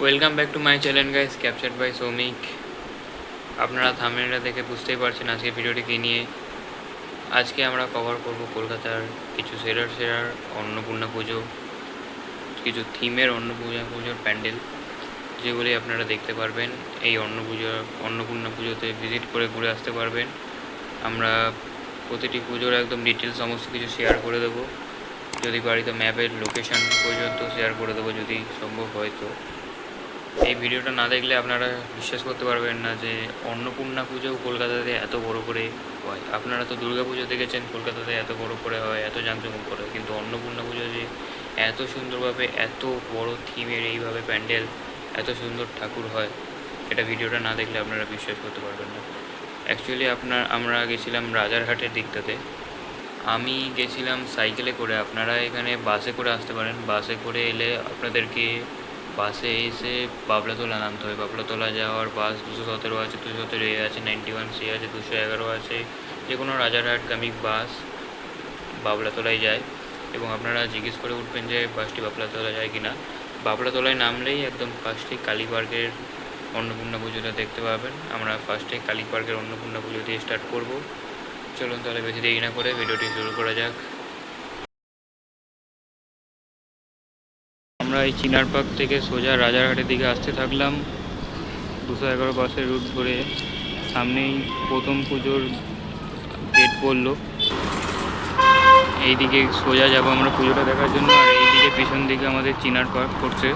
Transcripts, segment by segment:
Welcome back to my channel guys, captured by Soumik. আপনারা থাম্বনেলটা দেখে বুঝতেই পারছেন আজকে ভিডিওটি কী নিয়ে। আজকে আমরা কভার করব কলকাতার কিছু সেরার অন্নপূর্ণা পুজো, কিছু থিমের পুজোর প্যান্ডেল, যেগুলি আপনারা দেখতে পারবেন এই অন্নপূর্ণা পুজোতে ভিজিট করে ঘুরে আসতে পারবেন। আমরা প্রতিটি পুজোর একদম ডিটেলস সমস্ত কিছু শেয়ার করে দেবো, যদি বাড়িতে ম্যাপের লোকেশান পর্যন্ত শেয়ার করে দেবো যদি সম্ভব হয়। তো এই ভিডিওটা না দেখলে আপনারা বিশ্বাস করতে পারবেন না যে অন্নপূর্ণা পুজো কলকাতাতে এত বড় করে হয়। আপনারা তো দুর্গা পুজো দেখেছেন কলকাতাতে এত বড় করে হয়, এত জাঁকজমক করে, কিন্তু অন্নপূর্ণা পুজো যে এত সুন্দরভাবে, এত বড় থিমের এইভাবে প্যান্ডেল, এত সুন্দর ঠাকুর হয়, এটা ভিডিওটা না দেখলে আপনারা বিশ্বাস করতে পারবেন না। অ্যাকচুয়ালি আমরা গেছিলাম রাজারহাটের দিকটাতে। আমি গেছিলাম সাইকেলে করে, আপনারা এখানে বাসে করে আসতে পারেন। বাসে করে এলে আপনাদেরকে বাসে এসে বাবলাতলা নামতে হবে। বাবলাতলা যাওয়ার বাস 217 আছে, 217 আছে, 91C আছে, 211 আছে, যে কোনো রাজারহাটগামী বাস বাবলাতলায় যায়। এবং আপনারা জিজ্ঞেস করে উঠবেন যে বাসটি বাবলাতলা যায় কি না। বাবলাতলায় নামলেই একদম ফার্স্টে কালী পার্কের অন্নপূর্ণা পুজোটা দেখতে পাবেন। আমরা ফার্স্টে কালী পার্কের অন্নপূর্ণা পুজো দিয়ে স্টার্ট করব। চলুন তাহলে বেশি দেরি না করে ভিডিওটি শুরু করা যাক। আমরা এই চিনার পার্ক থেকে সোজা রাজারহাটের দিকে আসতে থাকলাম 211 বাসের রুট ধরে। সামনেই প্রথম পুজোর গেট পড়লো, এইদিকে সোজা যাব আমরা পুজোটা দেখার জন্য। আর এইদিকে পিছন দিকে আমাদের চিনার পার্ক পড়ছে।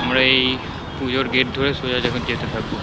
আমরা এই পুজোর গেট ধরে সোজা যখন যেতে থাকবো।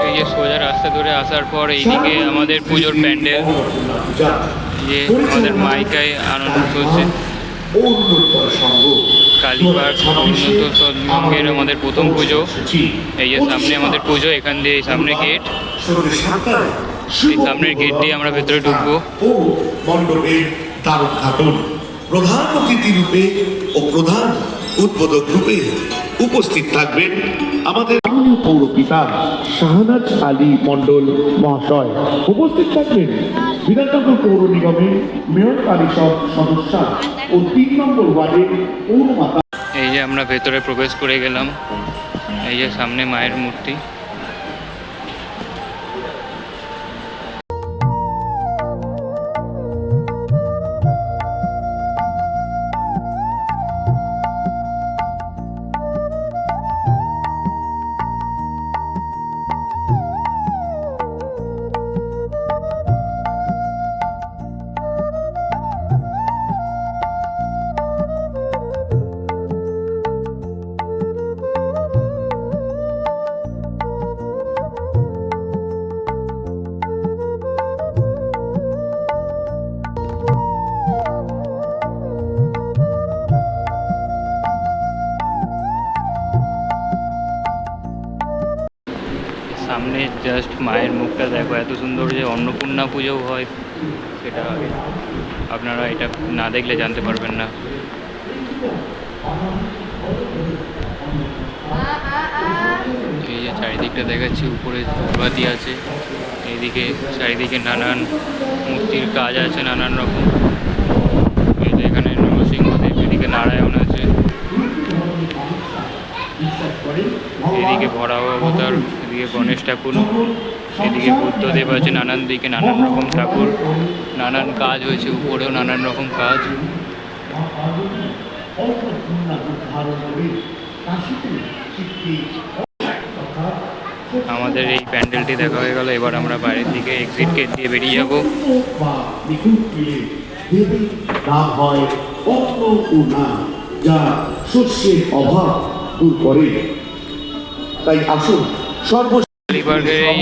এই যে সোজা রাস্তা ধরে আসার পর এইদিকে আমাদের পুজোর প্যান্ডেল, যে আমাদের মাইকায় আনন্দ চলছে। কালীপার্ক উন্নত সৎসঙ্গের আমাদের প্রথম পুজো। এই যে সামনে আমাদের পুজো, এখান দিয়ে এই সামনে গেট, এই সামনের গেট দিয়ে আমরা ভেতরে ঢুকবো। প্রধান অতিথি রূপে ও প্রধান উদ্বোধক রূপে উপস্থিত থাকবেন আমাদের পৌরপিতা শাহনাজ আলী মন্ডল মহাশয়। উপস্থিত থাকবেন বিধাননগর পৌর নিগমের মেয়র পরিষদ সদস্য ও 3 নম্বর ওয়ার্ডের পৌরমাতা। এই যে আমরা ভেতরে প্রবেশ করে গেলাম। এই যে সামনে মায়ের মূর্তি। সামনে জাস্ট মায়ের মুখটা দেখো, এত সুন্দর। যে অন্নপূর্ণা পুজো হয় সেটা আপনারা এটা না দেখলে জানতে পারবেন না। এই যে চারিদিকটা দেখাচ্ছি, উপরে ধূপবাতি আছে, এইদিকে চারিদিকে নানান মূর্তির কাজ আছে নানান রকম। এই যে এখানে নরসিংহদেব, এদিকে নারায়ণ আছে, এদিকে ভরাও অবতার, এদিকে গণেশ ঠাকুর, এদিকে বুদ্ধদেব আছে, নানান দিকে নানান রকম ঠাকুর, নানান কাজ হয়েছে, উপরেও নানান রকম কাজ। আমাদের এই প্যান্ডেলটি দেখা হয়ে গেল। এবার আমরা বাইরের দিকে এক্সিট গেট দিয়ে বেরিয়ে যাব। যা শস্যের অভাব দূর করে। তাই আসুন কালীপার্কের এই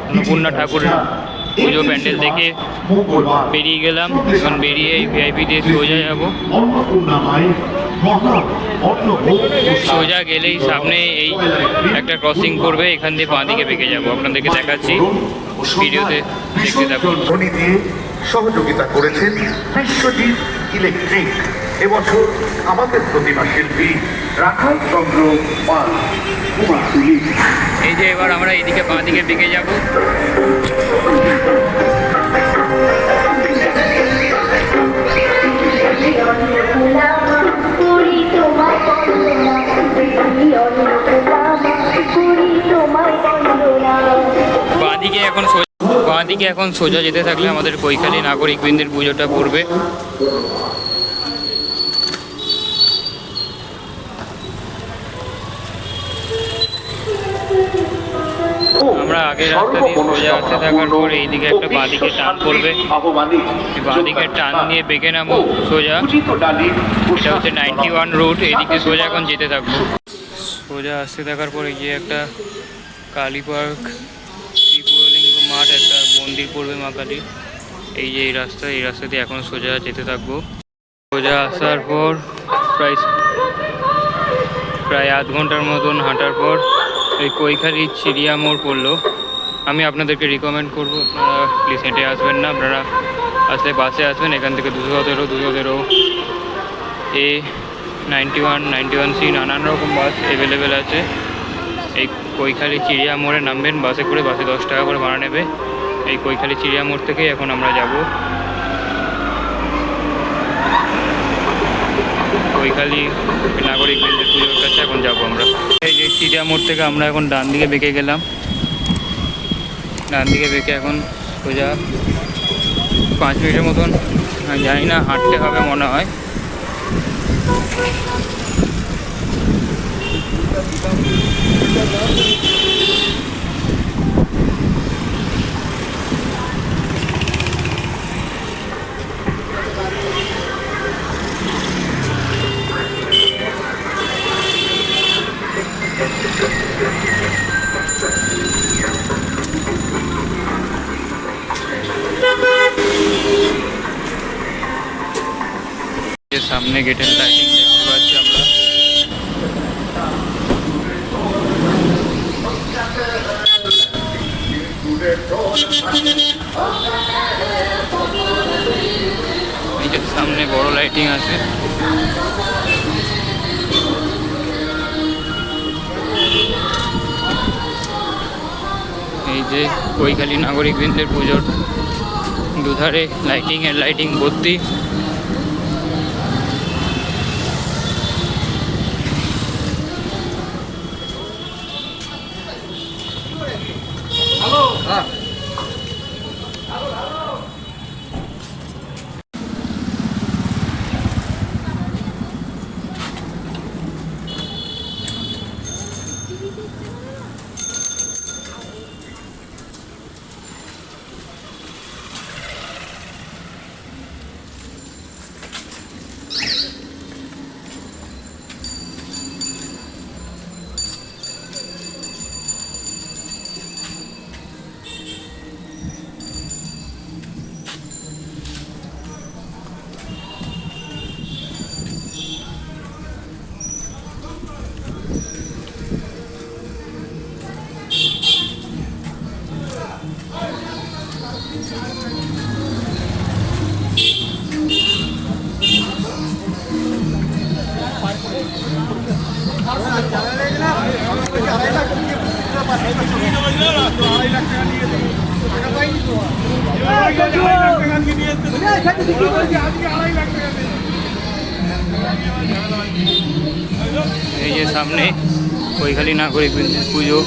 অন্নপূর্ণা ঠাকুরের পুজো প্যান্ডেল দেখে বেরিয়ে গেলাম। এখন বেরিয়ে এই ভিআইপি দিয়ে সোজা যাবো। সোজা গেলেই সামনে এই একটা ক্রসিং করবে, এখান দিয়ে বাঁ দিকে বেঁকে যাবো। আপনাদেরকে দেখাচ্ছি, ভিডিওতে দেখতে থাকুন। ধ্বনি দিয়ে সহযোগিতা করেছেন বিশ্বজিৎ ইলেকট্রিক। এবছর আমাদের প্রতিমা শিল্পী রাখাল চন্দ্র পাল কুমারটুলি। এই যে এবার আমরা এইদিকে বাঁ দিকে বেঁকে যাবো। বাঁদিকে এখন সোজা যেতে থাকলে আমাদের কৈখালী নাগরিক বৃন্দের পুজোটা পড়বে। আমরা আগের রাস্তা দিয়ে সোজা আসতে থাকার পর এইদিকে একটা বাঁদিকে টান পড়বে, বাঁদিকে টান দিয়ে বেঁকে নামো সোজা। এটা হচ্ছে 91 রুট, এইদিকে সোজা এখন যেতে থাকবো। সোজা আসতে থাকার পর গিয়ে একটা কালী পার্ক, ত্রিপুরলিঙ্গ মাঠ, একটা মন্দির পড়বে মা কালীর। এই যে এই রাস্তা দিয়ে এখন সোজা যেতে থাকবো। সোজা আসার পর প্রায় আধ ঘন্টার মতন হাঁটার পর এই কৈখালী চিড়িয়া মোড় পড়লো। আমি আপনাদেরকে রিকমেন্ড করবো আপনারা প্লিজ হেঁটে আসবেন না, আপনারা আসলে বাসে আসবেন। এখান থেকে 213 A 91 C নানান রকম বাস অ্যাভেলেবেল আছে। এই কৈখালী চিড়িয়া মোড়ে নামবেন বাসে করে, বাসে 10 টাকা করে ভাড়া নেবে। এই কৈখালী চিড়িয়া মোড় থেকেই এখন আমরা যাব কৈখালী নাগরিক বৃন্দের পুজোর কাছে। এখন যাবো আমরা এই যে চিড়িয়া মোড় থেকে আমরা এখন ডান দিকে বেঁকে গেলাম। ডান দিকে বেঁকে এখন সোজা 5 মিনিটের মতন, জানি না হাঁটতে হবে মনে হয়। সামনে গেটের লাইটিং দেখতে পাচ্ছি আমরা। নিজের সামনে বড় লাইটিং আছে। এই যে কৈখালী নাগরিক বৃন্দের পুজোর দুধারে লাইটিং ভর্তি। এই যে সামনে কৈখালী নাগরিক পুজো।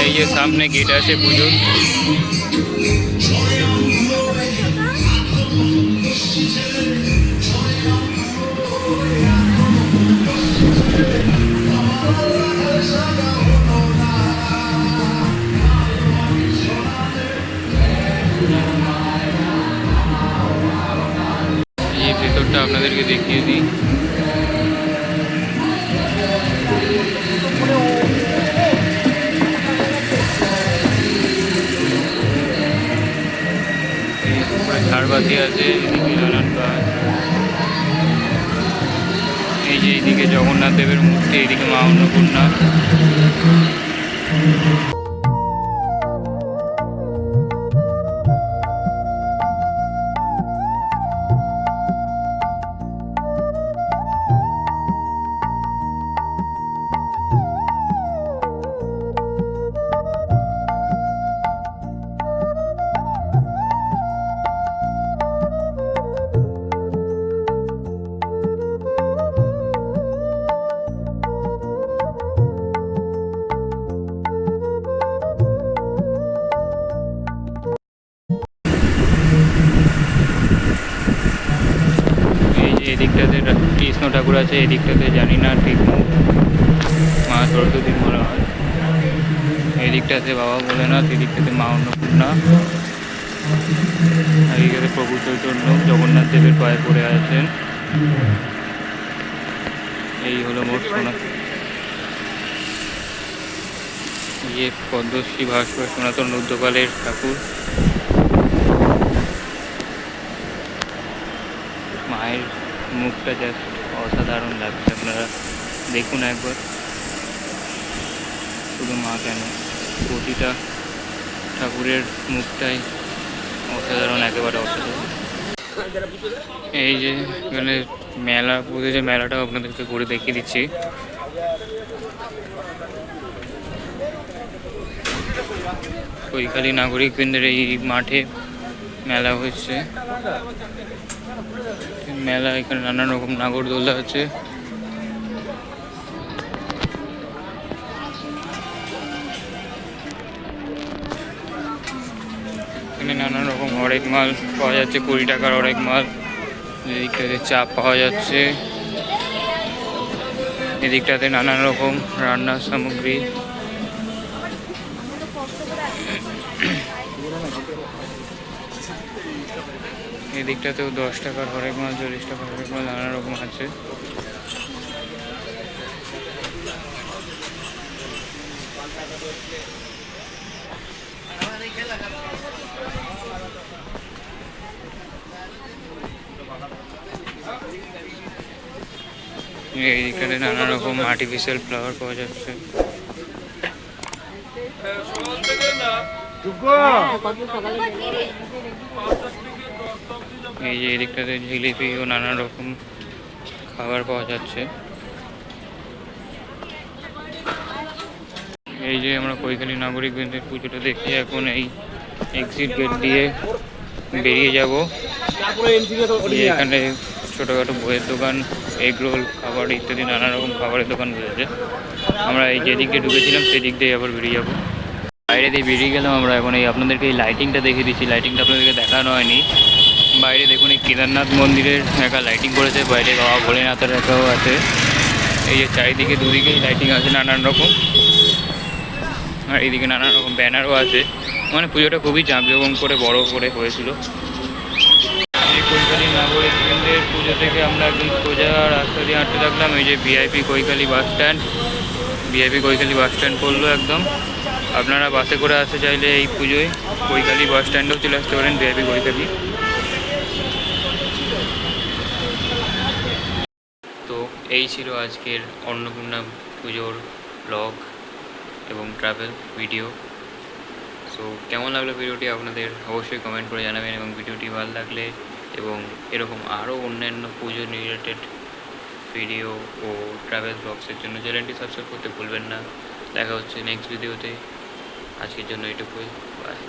এই যে সামনে গেট আছে পুজো। দেখিয়ে দিই। ঝাড়বাতি আছে, এদিকে নানান কাজ। এই যে এইদিকে জগন্নাথ দেবের মূর্তি, এইদিকে মা অন্নপূর্ণা। এই যে এদিকটাতে কৃষ্ণ ঠাকুর আছে, এদিকটাতে জানি না ঠিক মা সরস্বতী মনে হয়। এদিকটাতে বাবা ভোলেনাথ, এদিকটাতে মা অন্নপূর্ণা, আর এদিকে প্রভু চৈতন্য জগন্নাথ দেবের পায়ে পড়ে আছেন। এই হলো মোট সোনা ইয়ে পদ্মশ্রী ভাস্কর সনাতন রুদ্রপালের ঠাকুর। মায়ের মুখটা জাস্ট অসাধারণ লাগছে, আপনারা দেখুন একবার। শুধু মা কেন, প্রতিটা ঠাকুরের মুখটাই অসাধারণ, একেবারে অসাধারণ। এই যে এখানে মেলা বসেছে, মেলাটাও আপনাদেরকে ঘুরে দেখিয়ে দিচ্ছি। কৈখালী নাগরিক কেন্দ্রের এই মাঠে মেলা হচ্ছে। মেলা এখানে নানান রকম নাগরদোলা আছে। এখানে নানান রকম হরেক মাল পাওয়া যাচ্ছে, 20 টাকার হরেক মাল। এদিকটাতে চা পাওয়া যাচ্ছে, এদিকটাতে নানান রকম রান্নার সামগ্রী। এদিকটাতেও 10 টাকার হরেক মাল, 40 টাকার হরেক মাল নানা রকম আছে। এইদিকটাতে নানা রকম আর্টিফিশিয়াল ফ্লাওয়ার পাওয়া যাচ্ছে। এই যে এদিকটাতে জিলিপি ও নানা রকম খাবার পাওয়া যাচ্ছে। এই যে আমরা কৈখালী নাগরিক কেন্দ্রের পুজোটা দেখি এখন। এই এক্সিট গেট দিয়ে বেরিয়ে যাব। এখানে ছোটোখাটো বইয়ের দোকান, এগ রোল, খাবার ইত্যাদি নানা রকম খাবারের দোকান বসেছে। আমরা এই যেদিক দিয়ে ঢুকেছিলাম সেদিক দিয়ে আবার বেরিয়ে যাবো। বাইরে দিয়ে বেরিয়ে গেলাম আমরা এখন। এই আপনাদেরকে এই লাইটিংটা দেখিয়ে দিচ্ছি, লাইটিংটা আপনাদেরকে দেখানো হয়নি। বাইরে দেখুন এই কেদারনাথ মন্দিরের একটা লাইটিং করেছে, বাইরে বাবা ভোলেনাথের একাও আছে। এই যে চারিদিকে দুদিকেই লাইটিং আছে নানান রকম, আর এইদিকে নানান রকম ব্যানারও আছে। মানে পুজোটা খুবই জাঁকজমক করে বড় করে হয়েছিল। এই কৈখালী নাগরিক কেন্দ্রের পুজো থেকে আমরা একদম সোজা রাস্তা দিয়ে হাঁটতে থাকলাম। এই যে VIP Koikhali bus stand, VIP Koikhali bus stand পড়লো একদম। আপনারা বাসে করে আসতে চাইলে এই পুজোয় কৈখালী বাস স্ট্যান্ডেও চলে আসতে পারেন, ভিআইপি কৈখালী। তো এই ছিল আজকের অন্নপূর্ণা পুজোর ব্লগ এবং ট্রাভেল ভিডিও। সো কেমন লাগলো ভিডিওটি আপনাদের অবশ্যই কমেন্ট করে জানাবেন, এবং ভিডিওটি ভালো লাগলে এবং এরকম আরও অন্যান্য পুজো রিলেটেড ভিডিও ও ট্রাভেল ব্লগসের জন্য চ্যানেলটি সাবস্ক্রাইব করতে ভুলবেন না। দেখা হচ্ছে নেক্সট ভিডিওতে। আজকের জন্য এটুকুই, বাই।